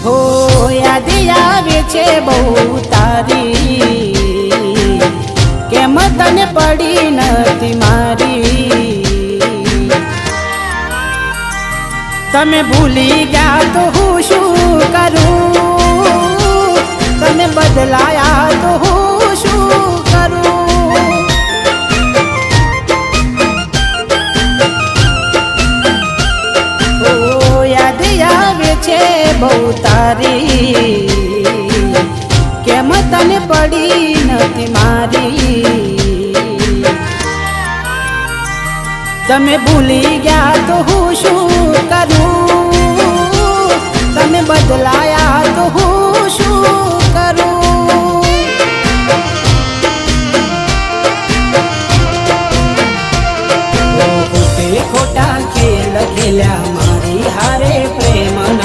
હો યાદ આવે છે બહુ તારી, કેમ તને પડી નથી મારી। તમે ભૂલી ગયા તો હું શું કરું, તમે બદલાયા તો હું શું કરું। ઓ યાદ આવે છે બહુ તારી, કેમ તને પડી નથી મારી। તમે ભૂલી ગયા તો હું શું કરું,